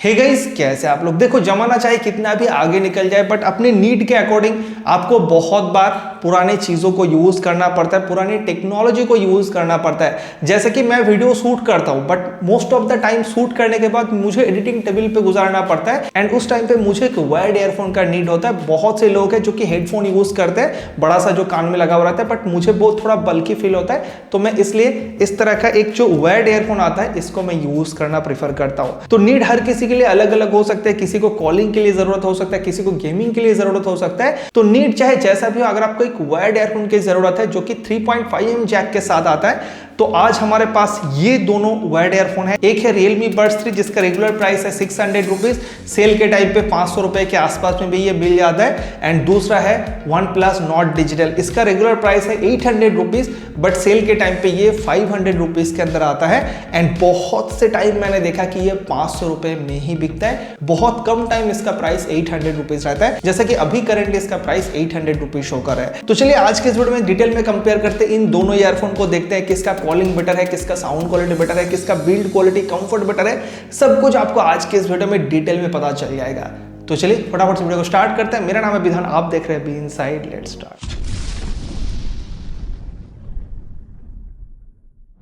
Hey guys, कैसे आप लोग? देखो, जमाना चाहे कितना भी आगे निकल जाए बट अपने नीड के अकॉर्डिंग आपको बहुत बार पुरानी चीज़ों को यूज़ करना पड़ता है, पुरानी टेक्नोलॉजी को यूज़ करना पड़ता है। जैसे कि मैं वीडियो शूट करता हूँ but most of the time shoot करने के बाद मुझे एडिटिंग टेबल पे गुजारना पड़ता है एंड उस टाइम पे मुझे एक वायर्ड ईयरफोन का नीड होता है। बहुत से लोग हैं जो कि हेडफोन यूज़ करते हैं, बड़ा सा जो कान में लगा हुआ रहता है, बट मुझे वो थोड़ा बल्कि फील होता है, तो मैं इसलिए इस तरह का एक जो वायर्ड ईयरफोन आता है इसको मैं यूज़ करना प्रीफर करता हूँ। तो नीड हर किसी के लिए अलग अलग हो सकता है, किसी को कॉलिंग के लिए जरूरत हो सकता है, किसी को गेमिंग के लिए जरूरत हो सकता है। तो नीड चाहे जैसा भी हो, अगर आपको एक वायर्ड ईयरफोन की जरूरत है जो कि 3.5mm जैक के साथ आता है, तो आज हमारे पास ये दोनों वायर्ड ईयरफोन है। एक है Realme Buds 3 जिसका रेगुलर प्राइस है 600 रुपीज, सेल के टाइम पे 500 रुपए के आसपास में भी ये मिल जाता है। एंड दूसरा है OnePlus Nord Digital, इसका रेगुलर प्राइस है 800 रुपीज बट सेल के टाइम पे ये 500 रुपीज के अंदर आता है। एंड बहुत से टाइम मैंने देखा कि ये 500 रुपए में ही बिकता है, बहुत कम टाइम इसका प्राइस 800 रुपीज रहता है, जैसे कि अभी करंटली इसका प्राइस 800 रुपीज शो कर रहा है। तो चलिए आज के इस वीडियो में डिटेल में कंपेयर करते हैं इन दोनों ईयरफोन को, देखते हैं किसका कॉलिंग बेटर है, किसका साउंड क्वालिटी बेटर है, किसका बिल्ड क्वालिटी कंफर्ट बेटर है। सब कुछ आपको आज के इस वीडियो में डिटेल में पता चल जाएगा। तो चलिए फटाफट से वीडियो को स्टार्ट करते हैं। मेरा नाम है विधान, आप देख रहे हैं बी इनसाइड, लेट्स स्टार्ट।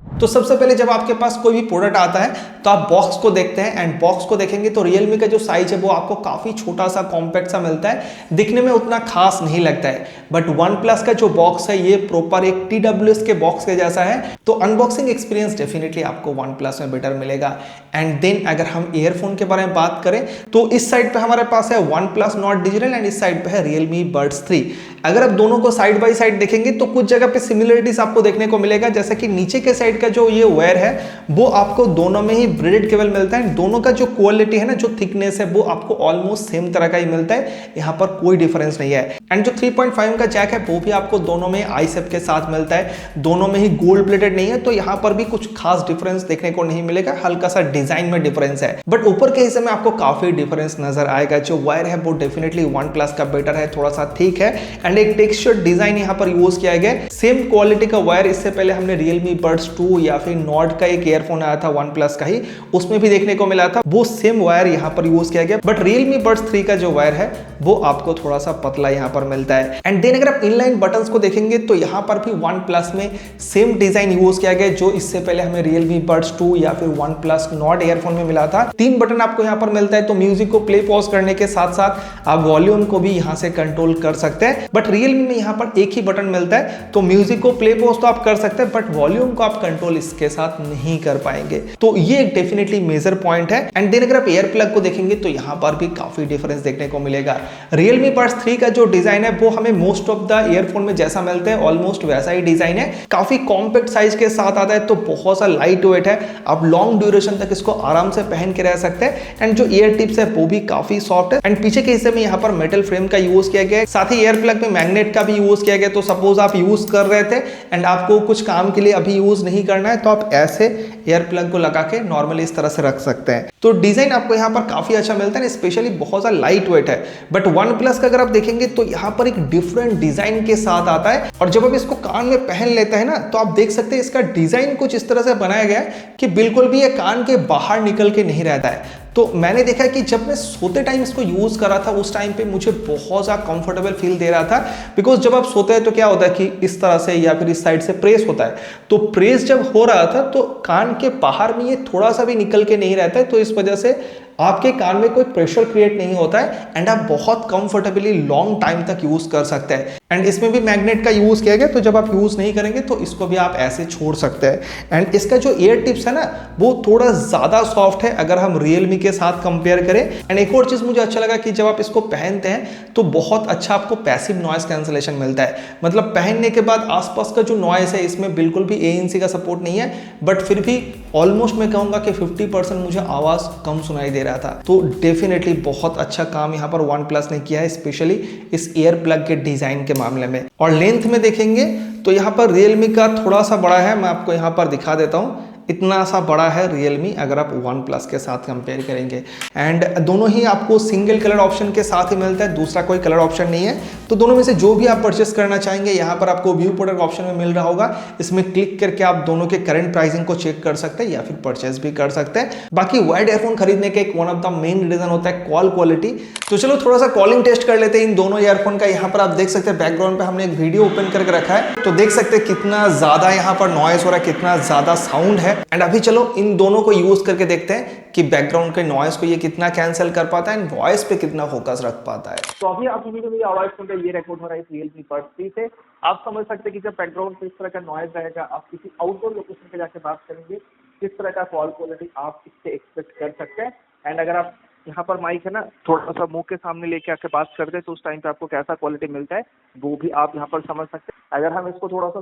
तो सबसे पहले जब आपके पास कोई भी प्रोडक्ट आता है तो आप बॉक्स को देखते हैं एंड बॉक्स को देखेंगे तो Realme का जो साइज है वो आपको काफी छोटा सा कॉम्पैक्ट सा मिलता है, दिखने में उतना खास नहीं लगता है। बट OnePlus का जो बॉक्स है ये प्रॉपर एक TWS के बॉक्स के जैसा है, तो अनबॉक्सिंग एक्सपीरियंस डेफिनेटली आपको OnePlus में बेटर मिलेगा। एंड देन अगर हम ईयरफोन के बारे में बात करें तो इस साइड पे हमारे पास है OnePlus Nord Digital एंड इस साइड पे है Realme Buds 3। अगर आप दोनों को साइड बाय साइड देखेंगे तो कुछ जगह पे सिमिलरिटीज आपको देखने को मिलेगा, जैसे कि नीचे के साइड का जो ये वायर है वो आपको दोनों में ही ब्रेडेड केबल मिलता है। दोनों का जो क्वालिटी है ना, जो थिकनेस है, वो आपको ऑलमोस्ट सेम तरह का ही मिलता है, यहाँ पर कोई डिफरेंस नहीं है। एंड जो 3.5 का जैक है वो भी आपको दोनों में आई-सेप के साथ मिलता है, दोनों में ही गोल्ड प्लेटेड नहीं है, तो यहाँ पर भी कुछ खास डिफरेंस देखने को नहीं मिलेगा, हल्का सा डिजाइन में डिफरेंस है। बट ऊपर के हिस्से में आपको काफी डिफरेंस नजर आएगा। जो वायर है वो डेफिनेटली OnePlus का बेटर है, थोड़ा सा थिक है एंड एक टेक्सचर डिजाइन यहाँ पर यूज किया गया है। सेम क्वालिटी का वायर इससे पहले हमने Realme Buds 2 या फिर Nord का एक ईयरफोन आया था OnePlus का ही, उसमें भी देखने को मिला था, वो सेम वायर यहाँ पर यूज किया गया। बट Realme Buds 3 का जो वायर है वो आपको थोड़ा सा पतला यहाँ पर मिलता है। एंड देन अगर आप इनलाइन बटन्स को देखेंगे तो यहाँ पर भी OnePlus में सेम डिजाइन यूज किया गया जो इससे पहले हमें Realme Buds 2 या फिर OnePlus Nord ईयरफोन में मिला था। 3 बटन आपको यहाँ पर मिलता है, तो म्यूजिक को प्ले पॉज करने के साथ साथ आप वॉल्यूम को भी यहाँ से कंट्रोल कर सकते हैं। बट Realme में यहाँ पर एक ही बटन मिलता है, तो म्यूजिक को प्ले पॉज तो आप कर सकते हैं बट वॉल्यूम को आप कंट्रोल इसके साथ नहीं कर पाएंगे, तो ये एक डेफिनेटली मेजर पॉइंट है। एंड देन अगर आप एयर प्लग को देखेंगे तो यहाँ पर भी काफी डिफरेंस देखने को मिलेगा। Realme Buds 3 का जो डिजाइन है वो हमें मोस्ट ऑफ द ईयरफोन में जैसा मिलता है ऑलमोस्ट वैसा ही डिजाइन है, काफी कॉम्पैक्ट साइज के साथ आता है, तो बहुत सा लाइट वेट है, आप लॉन्ग ड्यूरेशन तक इसको आराम से पहन के रह सकते हैं। एंड जो ईयर टिप्स है वो भी काफी सॉफ्ट है एंड पीछे के हिस्से में यहाँ पर मेटल फ्रेम का यूज किया गया है, साथ ही एयर प्लग में मैग्नेट का भी यूज किया गया। तो सपोज आप यूज कर रहे थे एंड आपको कुछ काम के लिए अभी यूज नहीं करना है तो आप ऐसे एयर प्लग को लगा के नॉर्मली इस तरह से रख सकते हैं। तो डिजाइन आपको यहाँ पर काफी अच्छा मिलता है, स्पेशली बहुत सा लाइट वेट है। बट OnePlus का अगर आप देखेंगे तो यहाँ पर एक डिफरेंट डिजाइन के साथ आता है, और जब आप इसको कान में पहन लेते हैं ना तो आप देख सकते हैं इसका डिजाइन कुछ इस तरह से बनाया गया है कि बिल्कुल भी ये कान के बाहर निकल के नहीं रहता है। तो मैंने देखा कि जब मैं सोते टाइम इसको यूज कर रहा था उस टाइम पे मुझे बहुत ज़्यादा कंफर्टेबल फील दे रहा था, बिकॉज जब आप सोते हैं तो क्या होता है कि इस तरह से या फिर इस साइड से प्रेस होता है, तो प्रेस जब हो रहा था तो कान के बाहर में ये थोड़ा सा भी निकल के नहीं रहता है, तो इस वजह से आपके कान में कोई प्रेशर क्रिएट नहीं होता है एंड आप बहुत कंफर्टेबली लॉन्ग टाइम तक यूज कर सकते हैं। एंड इसमें भी मैग्नेट का यूज किया गया, तो जब आप यूज नहीं करेंगे तो इसको भी आप ऐसे छोड़ सकते हैं। एंड इसका जो ईयर टिप्स है ना वो थोड़ा ज्यादा सॉफ्ट है अगर हम Realme के साथ कंपेयर करें। एंड एक और चीज मुझे अच्छा लगा कि जब आप इसको पहनते हैं तो बहुत अच्छा आपको पैसिव नॉइस कैंसलेशन मिलता है, मतलब पहनने के बाद आसपास का जो नॉइस है इसमें बिल्कुल भी ANC का सपोर्ट नहीं है, बट फिर भी ऑलमोस्ट मैं कहूंगा कि 50% मुझे आवाज कम सुनाई दे रहा था। तो डेफिनेटली बहुत अच्छा काम यहाँ पर OnePlus ने किया है, स्पेशली इस ईयर प्लग के डिजाइन के मामले में। और लेंथ में देखेंगे तो यहाँ पर Realme का थोड़ा सा बड़ा है, मैं आपको यहाँ पर दिखा देता हूँ, इतना सा बड़ा है Realme अगर आप OnePlus के साथ कंपेयर करेंगे। एंड दोनों ही आपको सिंगल कलर ऑप्शन के साथ ही मिलता है, दूसरा कोई कलर ऑप्शन नहीं है, तो दोनों में से जो भी आप परचेस करना चाहेंगे यहाँ पर आपको व्यू प्रोडक्ट ऑप्शन में मिल रहा होगा, इसमें क्लिक करके आप दोनों के करंट प्राइसिंग को चेक कर सकते हैं या फिर परचेस भी कर सकते हैं। बाकी वायर्ड ईयरफोन खरीदने के एक one of the main reason होता है कॉल क्वालिटी। तो चलो थोड़ा सा कॉलिंग टेस्ट कर लेते हैं इन दोनों ईयरफोन का। यहाँ पर आप देख सकते हैं बैकग्राउंड पे हमने एक वीडियो ओपन करके रखा है, तो देख सकते हैं कितना ज्यादा यहाँ पर नॉइस हो रहा है, कितना ज्यादा साउंड है। एंड अभी चलो इन दोनों को यूज करके देखते हैं कि बैकग्राउंड के नॉइस को ये कितना कैंसिल कर पाता है एंड वॉइस पे कितना फोकस रख पाता है। तो अभी आप वीडियो आवाज सुन रहे, ये रिकॉर्ड हो रहा है Realme Buds 3 से। आप समझ सकते हैं कि जब बैकग्राउंड पे इस तरह का नॉइज रहेगा, आप किसी आउटडोर लोकेशन पे जाके बात करेंगे, किस तरह का कॉल क्वालिटी आप इससे एक्सपेक्ट कर सकते हैं। एंड अगर आप यहाँ पर माइक है ना, थोड़ा सा मुंह के सामने लेके आके बात करते हैं तो उस टाइम पे आपको कैसा क्वालिटी मिलता है वो भी आप यहाँ पर समझ सकते हैं। अगर हम इसको थोड़ा सा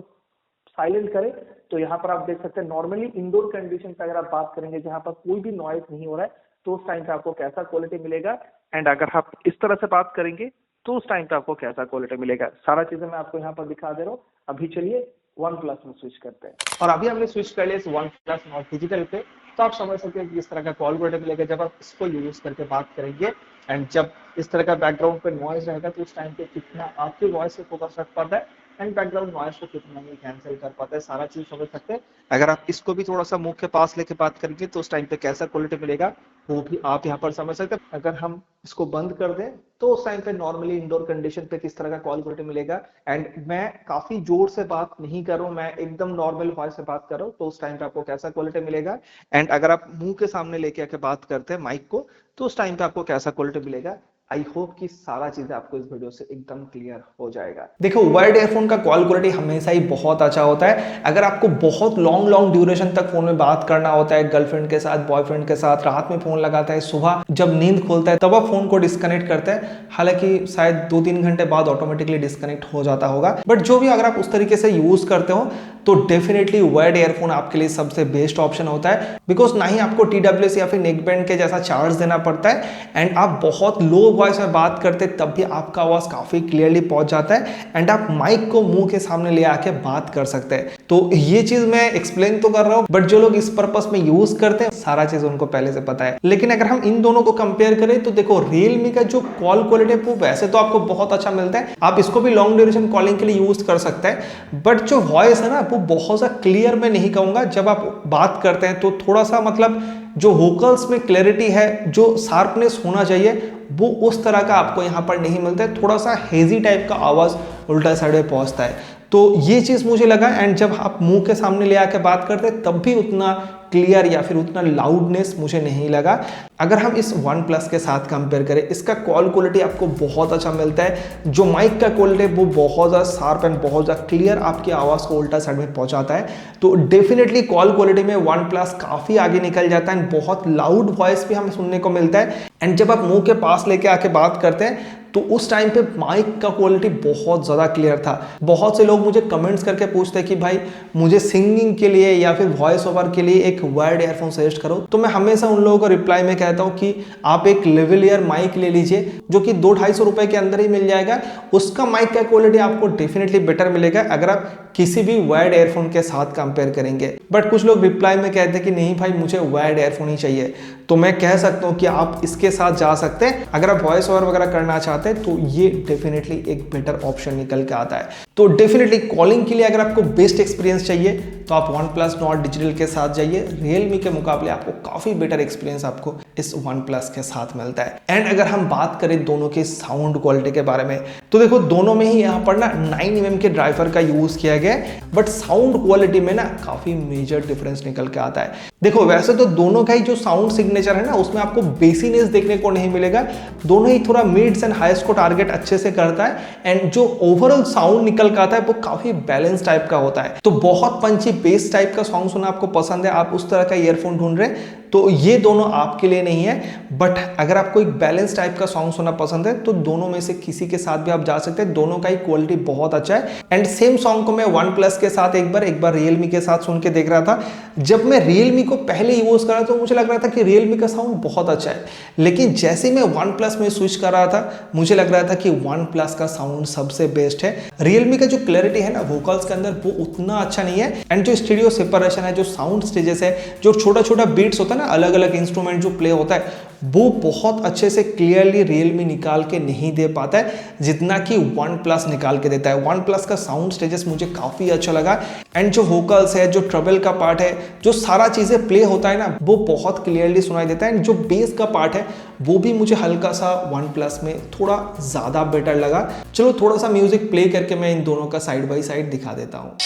साइलेंट करें तो यहाँ पर आप देख सकते हैं नॉर्मली इंडोर कंडीशन पे अगर आप बात करेंगे जहाँ पर कोई भी नॉइज नहीं हो रहा है तो उस टाइम पे आपको कैसा क्वालिटी मिलेगा। एंड अगर आप इस तरह से बात करेंगे तो उस टाइम पे आपको कैसा क्वालिटी मिलेगा, सारा चीजें मैं आपको यहाँ पर दिखा दे रहा हूँ। अभी चलिए OnePlus में स्विच करते हैं। और अभी हमने स्विच कर लिया इस OnePlus Nord डिजिटल पे, तो आप समझ सकते हैं कि किस तरह का कॉल क्वालिटी मिलेगा जब आप इसको यूज करके बात करेंगे। एंड जब इस तरह का बैकग्राउंड पे नॉइज रहेगा तो उस टाइम पे कितना आपकी वॉइस पे फोकस रख पाता है एंड बैकग्राउंड नॉइज को कितना ही कैंसिल कर पाता है, सारा चीज समझ सकते हैं। अगर आप इसको भी थोड़ा सा मुंह के पास लेके बात करेंगे तो उस टाइम पे कैसा क्वालिटी मिलेगा वो भी आप यहाँ पर समझ सकते हैं। अगर हम इसको बंद कर दें तो उस टाइम पे नॉर्मली इंडोर कंडीशन पे किस तरह का कॉल क्वालिटी मिलेगा। एंड मैं काफी जोर से बात नहीं कर रहा हूँ, मैं एकदम नॉर्मल वॉइस से बात कर रहा हूँ, तो उस टाइम पे आपको कैसा क्वालिटी मिलेगा। एंड अगर आप मुंह के सामने लेके आके बात करते हैं माइक को तो उस टाइम पे आपको कैसा क्वालिटी मिलेगा। आई होप कि सारा चीजें आपको इस वीडियो से एकदम क्लियर हो जाएगा। देखो वायर्ड ईयरफोन का कॉल क्वालिटी हमेशा ही बहुत अच्छा होता है। अगर आपको बहुत लॉन्ग ड्यूरेशन तक फोन में बात करना होता है, गर्लफ्रेंड के साथ, बॉयफ्रेंड के साथ, रात में फोन लगाता है, सुबह जब नींद खोलता है तब आप फोन को डिस्कनेक्ट करते हैं, हालांकि शायद 2-3 घंटे बाद ऑटोमेटिकली डिस्कनेक्ट हो जाता होगा, बट जो भी अगर आप उस तरीके से यूज करते हो तो डेफिनेटली वायर्ड ईयरफोन आपके लिए सबसे बेस्ट ऑप्शन होता है। बिकॉज ना ही आपको TWS या फिर नेक बैंड के जैसा चार्ज देना पड़ता है एंड आप बहुत लो वॉइस में बात करते तब भी आपका आवाज काफी क्लियरली पहुंच जाता है एंड आप माइक को मुंह के सामने ले आके बात कर सकते हैं। तो ये चीज मैं एक्सप्लेन तो कर रहा हूं, बट जो लोग इस पर्पस में यूज करते हैं सारा चीज उनको पहले से पता है। लेकिन अगर हम इन दोनों को कंपेयर करें तो देखो Realme का जो कॉल क्वालिटी है वो वैसे तो आपको बहुत अच्छा मिलता है, आप इसको भी लॉन्ग ड्यूरेशन कॉलिंग के लिए यूज कर सकते हैं, बट जो वॉइस है ना वो बहुत सा क्लियर मैं नहीं कहूंगा। जब आप बात करते हैं तो थोड़ा सा मतलब जो वोकल्स में क्लैरिटी है, जो शार्पनेस होना चाहिए वो उस तरह का आपको यहाँ पर नहीं मिलता है, थोड़ा सा हेजी टाइप का आवाज उल्टा साइड में पहुंचता है। तो ये चीज मुझे लगा। एंड जब आप मुंह के सामने ले आके बात करते हैं तब भी उतना क्लियर या फिर उतना लाउडनेस मुझे नहीं लगा। अगर हम इस OnePlus के साथ कंपेयर करें, इसका कॉल क्वालिटी आपको बहुत अच्छा मिलता है, जो माइक का क्वालिटी है वो बहुत ज़्यादा शार्प एंड बहुत ज़्यादा क्लियर आपकी आवाज़ को उल्टा साइड में पहुंचाता है। तो डेफिनेटली कॉल क्वालिटी में OnePlus काफ़ी आगे निकल जाता है एंड बहुत लाउड वॉइस भी हमें सुनने को मिलता है। एंड जब आप मुंह के पास लेके आके बात करते हैं तो उस टाइम पे माइक का क्वालिटी बहुत ज़्यादा क्लियर था। बहुत से लोग मुझे कमेंट्स करके पूछते हैं कि भाई मुझे सिंगिंग के लिए या फिर वॉइस ओवर के लिए एक वायर्ड ईयरफोन सजेस्ट करो, तो मैं हमेशा उन लोगों को रिप्लाई में कहता हूँ कि आप एक लेवलियर माइक ले लीजिए जो कि 200-250 रुपए के अंदर ही मिल जाएगा। उसका माइक का क्वालिटी आपको डेफिनेटली बेटर मिलेगा अगर आप किसी भी वायर्ड ईयरफोन के साथ कंपेयर करेंगे। बट कुछ लोग रिप्लाई में कहते हैं कि नहीं भाई मुझे वायर्ड ईयरफोन ही चाहिए, तो मैं कह सकता हूँ कि आप इसके साथ जा सकते हैं। अगर आप वॉइस ओवर वगैरह करना चाहते हैं तो ये डेफिनेटली एक बेटर ऑप्शन निकल के आता है। तो डेफिनेटली कॉलिंग के लिए अगर आपको बेस्ट एक्सपीरियंस चाहिए तो आप OnePlus Nord डिजिटल के साथ जाइए। Realme के मुकाबले आपको काफी बेटर एक्सपीरियंस आपको इस OnePlus के साथ मिलता है। एंड अगर हम बात करें दोनों के साउंड क्वालिटी के बारे में तो देखो दोनों में ही यहाँ पर ना 9mm के ड्राइवर का यूज किया गया है, बट साउंड क्वालिटी में ना काफी मेजर डिफरेंस निकल के आता है। देखो वैसे तो दोनों का ही जो साउंड सिग्नेचर है ना उसमें आपको बेसीनेस देखने को नहीं मिलेगा, दोनों ही थोड़ा मिड्स एंड हाईएस्ट को टारगेट अच्छे से करता है एंड जो ओवरऑल साउंड निकल के आता है वो काफी बैलेंस टाइप का होता है। तो बहुत पंची बेस टाइप का सॉन्ग सुनना आपको पसंद है, आप उस तरह का ईयरफोन ढूंढ रहे हैं तो ये दोनों आपके लिए नहीं है। बट अगर आपको एक बैलेंस टाइप का सॉन्ग सुनना पसंद है तो दोनों में से किसी के साथ भी आप जा सकते हैं, दोनों का ही क्वालिटी बहुत अच्छा है। एंड सेम सॉन्ग को मैं OnePlus के साथ एक बार Realme के साथ सुन के देख रहा था। जब मैं Realme को पहले यूज कर रहा था तो मुझे लग रहा था कि Realme का साउंड बहुत अच्छा है, लेकिन जैसे मैं OnePlus में स्विच कर रहा था मुझे लग रहा था कि OnePlus का साउंड सबसे बेस्ट है। Realme का जो क्लैरिटी है ना वोकल्स के अंदर वो उतना अच्छा नहीं है एंड जो स्टीरियो सेपरेशन है, जो साउंड स्टेजेस है, जो छोटा छोटा बीट्स होता है है ना अलग अलग इंस्ट्रूमेंट जो प्ले होता है वो बहुत अच्छे से क्लियरली Realme निकाल के नहीं दे पाता है जितना कि OnePlus निकाल के देता है। OnePlus का साउंड स्टेजेस मुझे काफ़ी अच्छा लगा एंड जो वोकल्स है, जो ट्रबल का पार्ट है, जो सारा चीज़ें प्ले होता है ना वो बहुत क्लियरली सुनाई देता है एंड जो बेस का पार्ट है वो भी मुझे हल्का सा OnePlus में थोड़ा ज़्यादा बेटर लगा। चलो थोड़ा सा म्यूजिक प्ले करके मैं इन दोनों का साइड बाई साइड दिखा देता हूँ।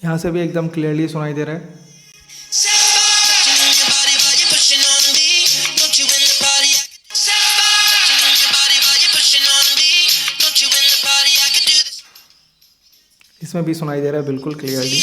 यहाँ से भी एकदम क्लियरली सुनाई दे रहा है। इसमें भी सुनाई दे रहा है बिल्कुल क्लियरली।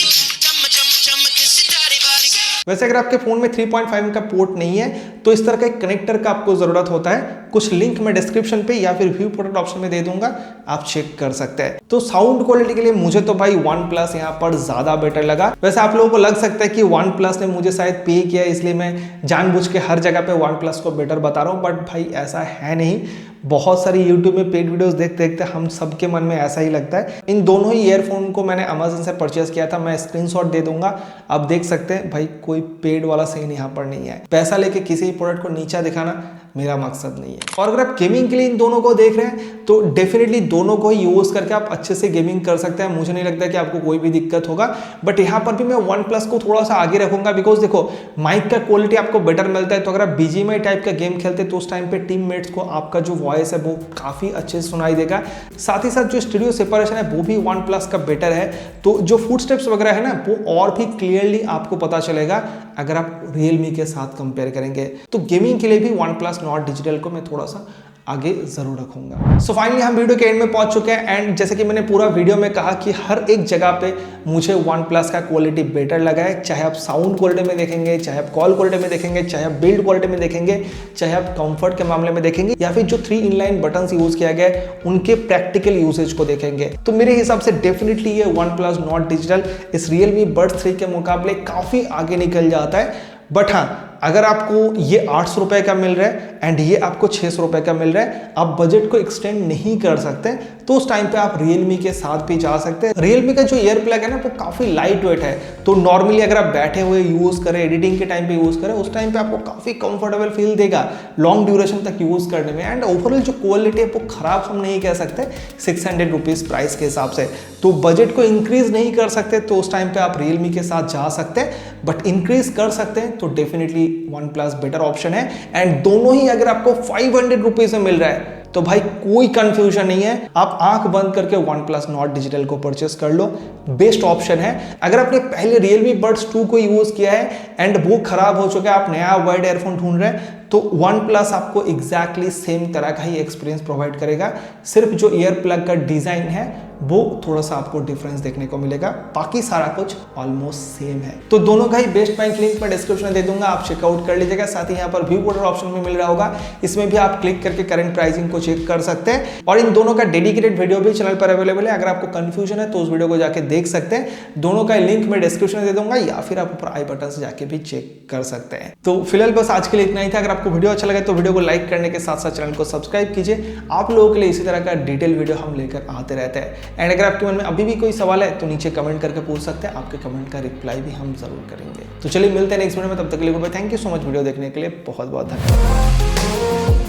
वैसे अगर आपके फोन में 3.5 का पोर्ट नहीं है तो इस तरह का एक कनेक्टर का आपको जरूरत होता है। कुछ लिंक मैं डिस्क्रिप्शन पे या फिर व्यू प्रोडक्ट ऑप्शन में दे दूंगा, आप चेक कर सकते हैं। तो साउंड क्वालिटी के लिए मुझे तो भाई OnePlus यहाँ पर ज्यादा बेटर लगा। वैसे आप लोगों को लग सकता है कि OnePlus ने मुझे शायद पे किया इसलिए मैं जानबूझ के हर जगह पे OnePlus को बेटर बता रहा हूँ, बट भाई ऐसा है नहीं। बहुत सारी YouTube में पेड वीडियोस देखते देखते हम सबके मन में ऐसा ही लगता है। इन दोनों ही ईयरफोन को मैंने Amazon से परचेस किया था, मैं स्क्रीनशॉट दे दूंगा, आप देख सकते हैं। भाई कोई पेड वाला सीन यहाँ पर नहीं है। पैसा लेके किसी प्रोडक्ट को नीचा दिखाना मेरा मकसद नहीं है। और अगर आप गेमिंग के लिए इन दोनों को देख रहे हैं तो डेफिनेटली दोनों को ही यूज करके आप अच्छे से गेमिंग कर सकते हैं। मुझे नहीं लगता कि आपको कोई भी दिक्कत होगा, बट यहाँ पर भी मैं OnePlus को थोड़ा सा आगे रखूंगा बिकॉज देखो माइक का क्वालिटी आपको बेटर मिलता है। तो अगर आप BGMI टाइप का गेम खेलते हैं तो उस टाइम पे टीममेट्स को आपका जो वॉइस है वो काफी अच्छे से सुनाई देगा। साथ ही साथ जो स्टूडियो सेपरेशन है वो भी OnePlus का बेटर है। तो जो फुटस्टेप्स वगैरह है ना वो और भी क्लियरली आपको पता चलेगा अगर आप Realme के साथ कंपेयर करेंगे। तो गेमिंग के लिए भी OnePlus नॉट डिजिटल को मैं थोड़ा सा आगे जरूर रखूंगा। सो फाइनली हम वीडियो के एंड में पहुंच चुके हैं एंड जैसे कि मैंने पूरा वीडियो में कहा कि हर एक जगह पे मुझे OnePlus का क्वालिटी बेटर लगा है। चाहे आप साउंड क्वालिटी में देखेंगे, चाहे आप कॉल क्वालिटी में देखेंगे, चाहे आप बिल्ड क्वालिटी में देखेंगे, चाहे आप कंफर्ट के मामले में देखेंगे या फिर जो 3 इनलाइन बटन्स यूज किया गया है उनके प्रैक्टिकल यूसेज को देखेंगे तो मेरे हिसाब से डेफिनेटली ये OnePlus नॉट डिजिटल इस Realme Buds 3 के मुकाबले काफी आगे निकल जाता है। बट हाँ, अगर आपको ये 800 रुपए का मिल रहा है एंड ये आपको 600 रुपए का मिल रहा है, आप बजट को एक्सटेंड नहीं कर सकते तो उस टाइम पे आप Realme के साथ भी जा सकते हैं। Realme का जो ईयर प्लग है ना वो काफी लाइट वेट है, तो नॉर्मली अगर आप बैठे हुए यूज करें, एडिटिंग के टाइम पे यूज करें, उस टाइम पे आपको काफी कंफर्टेबल फील देगा लॉन्ग ड्यूरेशन तक यूज करने में। एंड ओवरऑल जो क्वालिटी है वो खराब हम नहीं कह सकते 600 रुपीज प्राइस के हिसाब से। तो बजट को इंक्रीज नहीं कर सकते तो उस टाइम पे आप Realme के साथ जा सकते हैं, बट इंक्रीज कर सकते हैं तो डेफिनेटली OnePlus बेटर ऑप्शन है। एंड दोनों ही अगर आपको 500 रुपीज में मिल रहा है तो भाई कोई कंफ्यूजन नहीं है, आप आंख बंद करके OnePlus नॉट डिजिटल को परचेस कर लो, बेस्ट ऑप्शन है। अगर आपने पहले Realme Buds 2 को यूज किया है एंड वो खराब हो चुका है, आप नया वाइड एयरफोन ढूंढ रहे हैं तो OnePlus आपको एग्जैक्टली सेम तरह का ही एक्सपीरियंस प्रोवाइड करेगा। सिर्फ जो ईयर प्लग का डिजाइन है वो थोड़ा सा आपको डिफरेंस देखने को मिलेगा, बाकी सारा कुछ ऑलमोस्ट सेम है। तो दोनों का ही बेस्ट प्राइस लिंक मैं डिस्क्रिप्शन में दे दूंगा, आप चेकआउट कर लीजिएगा। साथ ही यहाँ पर व्यू पोर्टल ऑप्शन में मिल रहा होगा, इसमें भी आप क्लिक करके करंट प्राइसिंग को चेक कर सकते हैं। और इन दोनों का डेडिकेटेड वीडियो भी चैनल पर अवेलेबल है, अगर आपको कंफ्यूजन है तो उस वीडियो को जाके देख सकते हैं। दोनों का लिंक मैं डिस्क्रिप्शन में दे दूंगा या फिर आप ऊपर आई बटन से जाके भी चेक कर सकते हैं। तो फिलहाल बस आज के लिए इतना ही था। अगर आपको वीडियो अच्छा लगा तो वीडियो को लाइक करने के साथ साथ चैनल को सब्सक्राइब कीजिए, आप लोगों के लिए इसी तरह का डिटेल वीडियो हम लेकर आते रहते हैं। एंड अगर आपके मन में अभी भी कोई सवाल है तो नीचे कमेंट करके पूछ सकते हैं, आपके कमेंट का रिप्लाई भी हम जरूर करेंगे। तो चलिए मिलते हैं नेक्स्ट वीडियो में, तब तक के लिए thank you so much video देखने के लिए, बहुत बहुत धन्यवाद।